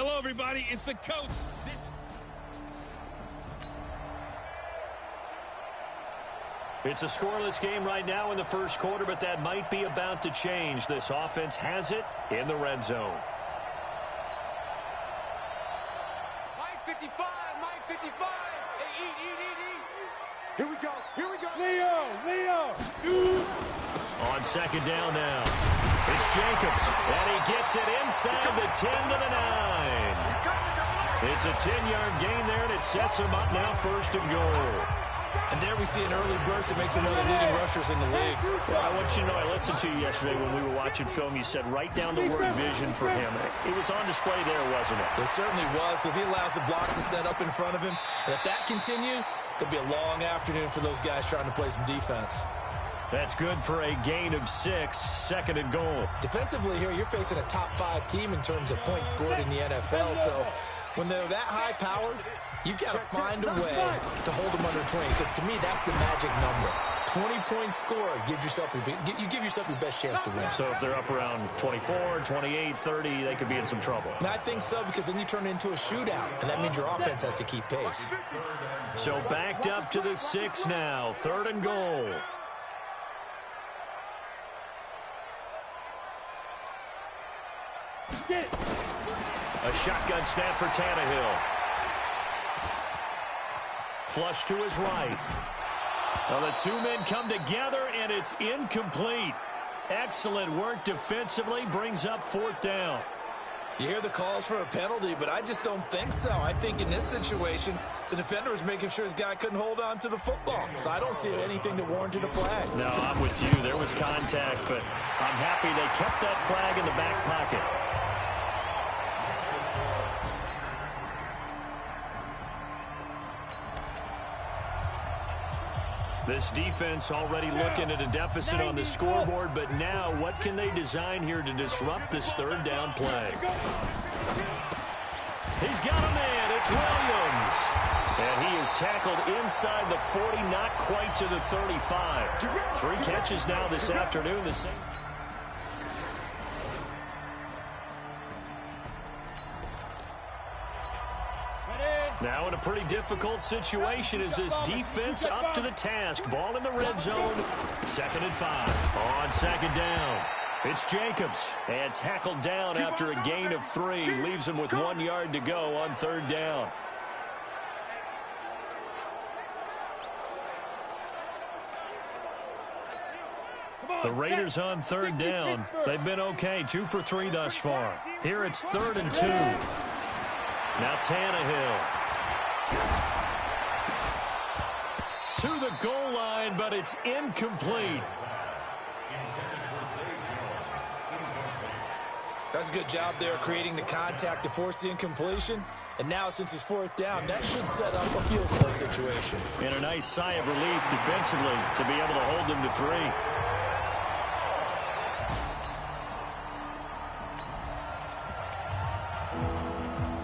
Hello, everybody. It's the coach. It's a scoreless game right now in the first quarter, but that might be about to change. This offense has it in the red zone. Mike 55, Mike 55. Hey, eat. Here we go. Leo. On second down now. It's Jacobs, and he gets it inside the 10 to the 9. It's a 10-yard gain there, and it sets him up now first and goal. And there we see an early burst that makes him one of the leading rushers in the league. Well, I want you to know, I listened to you yesterday when we were watching film. You said right down the word vision for him. It was on display there, wasn't it? It certainly was, because he allows the blocks to set up in front of him. And if that continues, it'll be a long afternoon for those guys trying to play some defense. That's good for a gain of 6, second and goal. Defensively here, you're facing a top-5 team in terms of points scored in the NFL. So when they're that high-powered, you've got to find a way to hold them under 20, because to me, that's the magic number. 20-point score gives yourself you give yourself your best chance to win. So if they're up around 24, 28, 30, they could be in some trouble. And I think so, because then you turn it into a shootout, and that means your offense has to keep pace. So backed up to the 6 now, third and goal. A shotgun snap for Tannehill. Flush to his right. Well, the two men come together, and it's incomplete. Excellent work defensively, brings up fourth down. You hear the calls for a penalty, but I just don't think so. I think in this situation, the defender was making sure his guy couldn't hold on to the football. So I don't see anything to warrant a flag. No, I'm with you. There was contact, but I'm happy they kept that flag in the back pocket. This defense already looking at a deficit on the scoreboard, but now what can they design here to disrupt this third down play? He's got a man. It's Williams. And he is tackled inside the 40, not quite to the 35. 3 catches now this afternoon. The same. Now in a pretty difficult situation is this defense up to the task. Ball in the red zone. 2nd and 5. On second down, it's Jacobs. And tackled down after a gain of 3. Leaves him with 1 yard to go on third down. The Raiders on third down. They've been okay. 2 for 3 thus far. Here it's 3rd and 2. Now Tannehill. To the goal line, but it's incomplete. That's a good job there creating the contact to force the incompletion. And now, since it's 4th down, that should set up a field goal situation. And a nice sigh of relief defensively to be able to hold them to 3.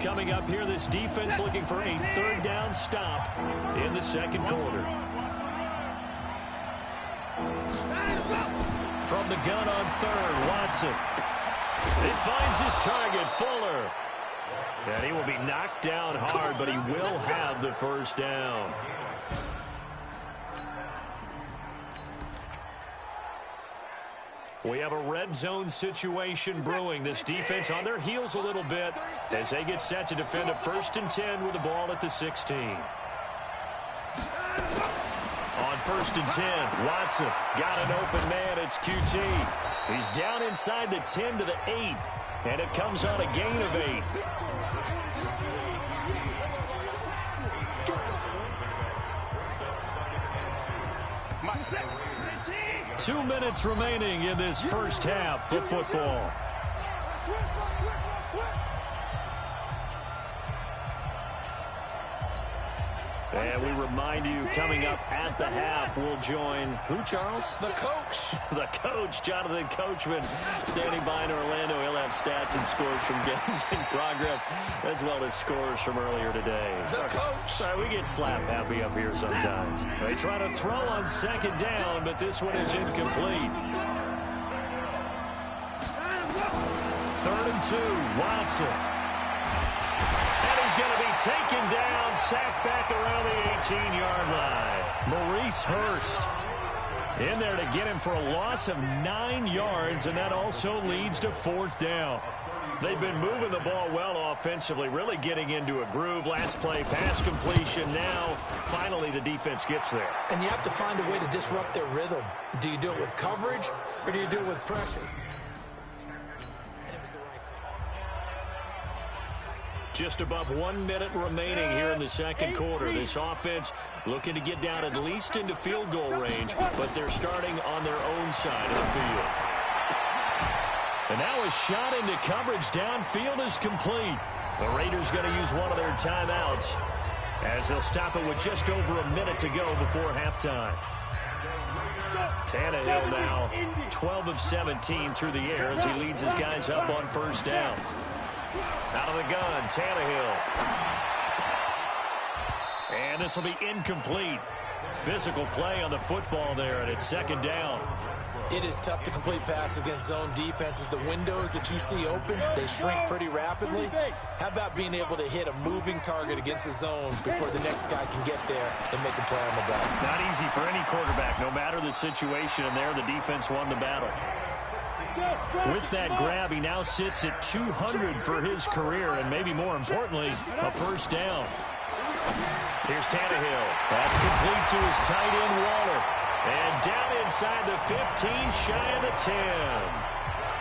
Coming up here, this defense looking for a third down stop in the second quarter. From the gun on third, Watson. It finds his target, Fuller. And he will be knocked down hard, but he will have the first down. We have a red zone situation brewing. This defense on their heels a little bit as they get set to defend a 1st and 10 with the ball at the 16. On 1st and 10, Watson got an open man. It's QT. He's down inside the 10 to the 8, and it comes on a gain of 8. 2 minutes remaining in this first half of football. And we remind you, coming up at the half, we'll join who, Charles? The coach. The coach, Jonathan Coachman, standing by in Orlando. He'll have stats and scores from games in progress, as well as scores from earlier today. The coach. Sorry, we get slap happy up here sometimes. They try to throw on second down, but this one is incomplete. 3rd and 2, Watson. taken down, sacked back around the 18-yard line. Maurice Hurst in there to get him for a loss of 9 yards, and that also leads to 4th down. They've been moving the ball well offensively, really getting into a groove. Last play, pass completion. Now, finally, the defense gets there. And you have to find a way to disrupt their rhythm. Do you do it with coverage, or do you do it with pressure? And it was the right call. Just above 1 minute remaining here in the second quarter. This offense looking to get down at least into field goal range, but they're starting on their own side of the field. And now a shot into coverage downfield is complete. The Raiders going to use one of their timeouts as they'll stop it with just over a minute to go before halftime. Tannehill now 12 of 17 through the air as he leads his guys up on 1st down. Out of the gun, Tannehill. And this will be incomplete. Physical play on the football there, and it's 2nd down. It is tough to complete passes against zone defenses. The windows that you see open, they shrink pretty rapidly. How about being able to hit a moving target against a zone before the next guy can get there and make a play on the ball? Not easy for any quarterback, no matter the situation, and there the defense won the battle. With that grab, he now sits at 200 for his career, and maybe more importantly, a 1st down. Here's Tannehill. That's complete to his tight end, Waller. And down inside the 15, shy of the 10.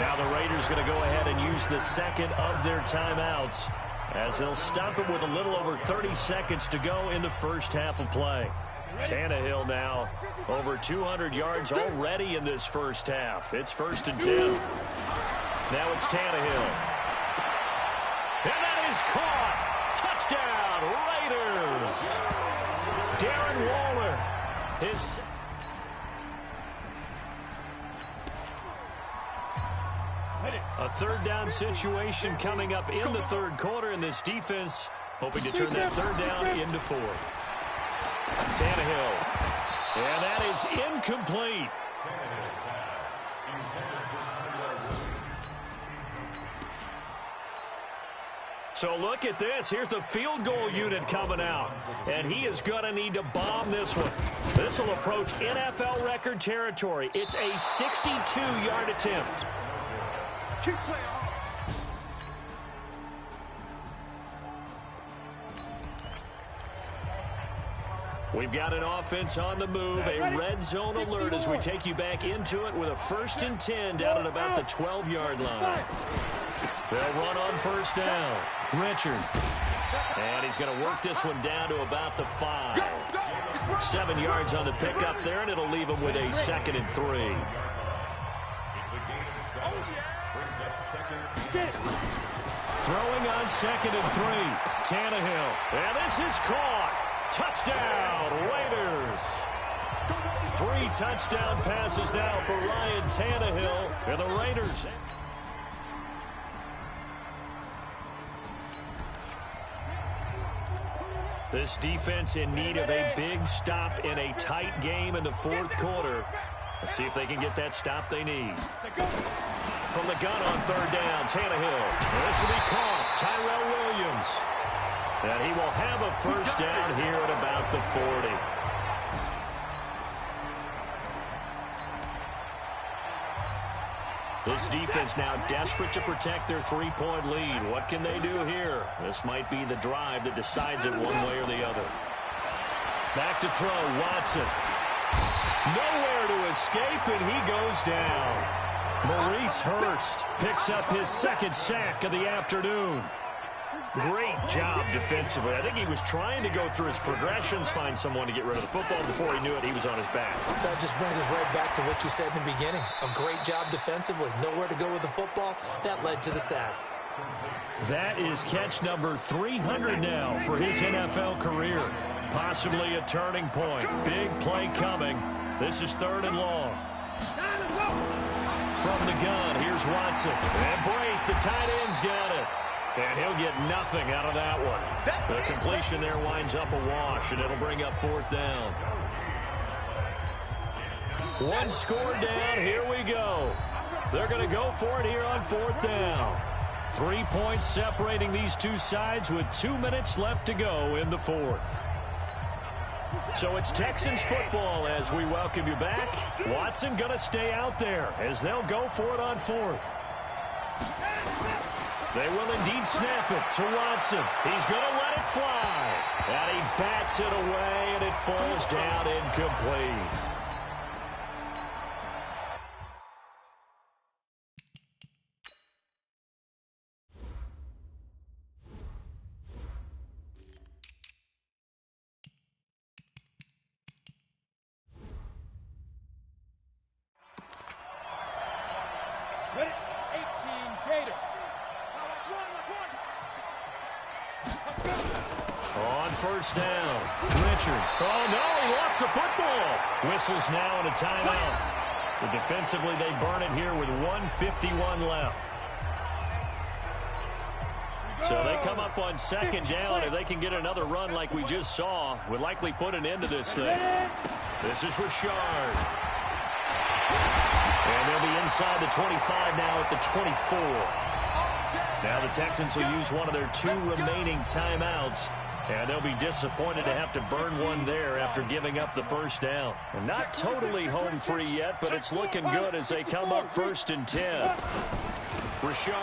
Now the Raiders going to go ahead and use the second of their timeouts as they'll stop it with a little over 30 seconds to go in the first half of play. Tannehill now over 200 yards already in this first half. It's 1st and 10. Now it's Tannehill. And that is caught. Touchdown, Raiders. Darren Waller. A 3rd down situation coming up in the 3rd quarter, and this defense hoping to turn that 3rd down into 4th. Tannehill. And that is incomplete. So look at this. Here's the field goal unit coming out. And he is going to need to bomb this one. This will approach NFL record territory. It's a 62-yard attempt. Keep playing. We've got an offense on the move, a red zone alert as we take you back into it with a 1st and 10 down at about the 12-yard line. They'll run on 1st down. Richard. And he's going to work this one down to about the 5. 7 yards on the pickup there, and it'll leave him with a 2nd and 3. Throwing on 2nd and 3. Tannehill. And this is caught. Touchdown, Raiders. 3 touchdown passes now for Ryan Tannehill and the Raiders. This defense in need of a big stop in a tight game in the 4th quarter. Let's see if they can get that stop they need. From the gun on 3rd down, Tannehill. This will be caught. Tyrell Williams. And he will have a 1st down here at about the 40. This defense now desperate to protect their 3-point lead. What can they do here? This might be the drive that decides it one way or the other. Back to throw, Watson. Nowhere to escape, and he goes down. Maurice Hurst picks up his 2nd sack of the afternoon. Great job defensively. I think he was trying to go through his progressions, find someone to get rid of the football. Before he knew it, he was on his back. So that just brings us right back to what you said in the beginning. A great job defensively. Nowhere to go with the football. That led to the sack. That is catch number 300 now for his NFL career. Possibly a turning point. Big play coming. This is 3rd and long. From the gun, here's Watson. And Brate, the tight end's got it. And he'll get nothing out of that one. The completion there winds up a wash, and it'll bring up 4th down. 1 score down. Here we go. They're going to go for it here on 4th down. 3 points separating these two sides with 2 minutes left to go in the fourth. So it's Texans football as we welcome you back. Watson going to stay out there as they'll go for it on fourth. They will indeed snap it to Watson. He's going to let it fly. And he bats it away, and it falls down incomplete. First down. Richard. Oh, no, he lost the football. Whistles now and a timeout. So defensively, they burn it here with 1:51 left. So they come up on second down. If they can get another run like we just saw, would likely put an end to this thing. This is Richard. And they'll be inside the 25 now at the 24. Now the Texans will use one of their 2 remaining timeouts. And they'll be disappointed to have to burn one there after giving up the first down. And not totally home free yet, but it's looking good as they come up 1st and 10. Richard.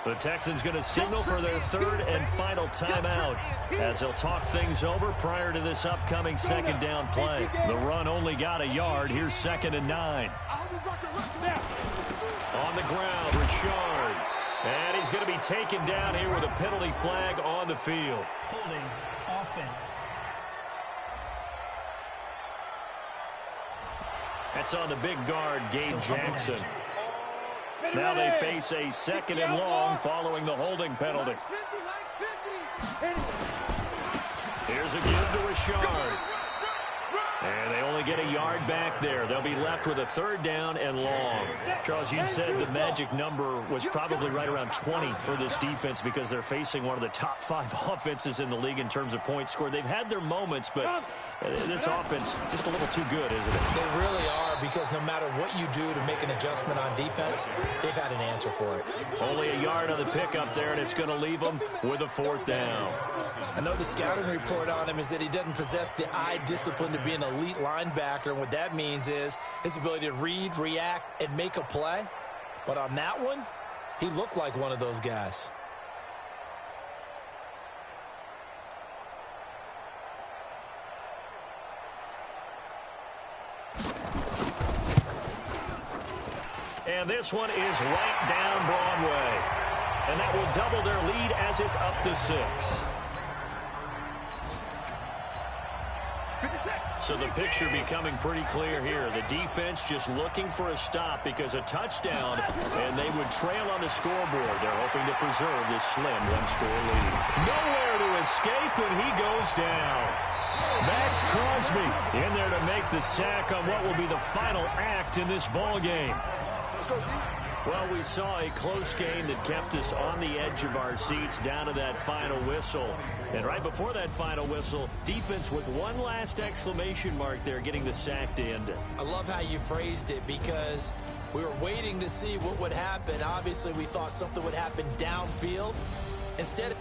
The Texans going to signal for their 3rd and final timeout as they'll talk things over prior to this upcoming second down play. The run only got a yard. Here's 2nd and 9. On the ground, Richard. And he's going to be taken down here with a penalty flag on the field. Holding offense. That's on the big guard, Gabe Jackson. Now they face a 2nd and long following the holding penalty. Here's a give to Richard. And they only get a yard back there. They'll be left with a 3rd down and long. Charles, you said the magic number was probably right around 20 for this defense because they're facing one of the top 5 offenses in the league in terms of points scored. They've had their moments, but this offense just a little too good, isn't it? They really are, because no matter what you do to make an adjustment on defense, they've had an answer for it. Only a yard on the pickup there, and it's going to leave them with a 4th down. I know the scouting report on him is that he doesn't possess the eye discipline to be an elite linebacker, and what that means is his ability to read, react, and make a play. But on that one, he looked like one of those guys. And this one is right down Broadway. And that will double their lead as it's up to 6. So the picture becoming pretty clear here. The defense just looking for a stop because a touchdown, and they would trail on the scoreboard. They're hoping to preserve this slim 1-score lead. Nowhere to escape, and he goes down. Max Crosby in there to make the sack on what will be the final act in this ball game. Well, we saw a close game that kept us on the edge of our seats down to that final whistle. And right before that final whistle, defense with one last exclamation mark there, getting the sack to end it. I love how you phrased it, because we were waiting to see what would happen. Obviously, we thought something would happen downfield. Instead,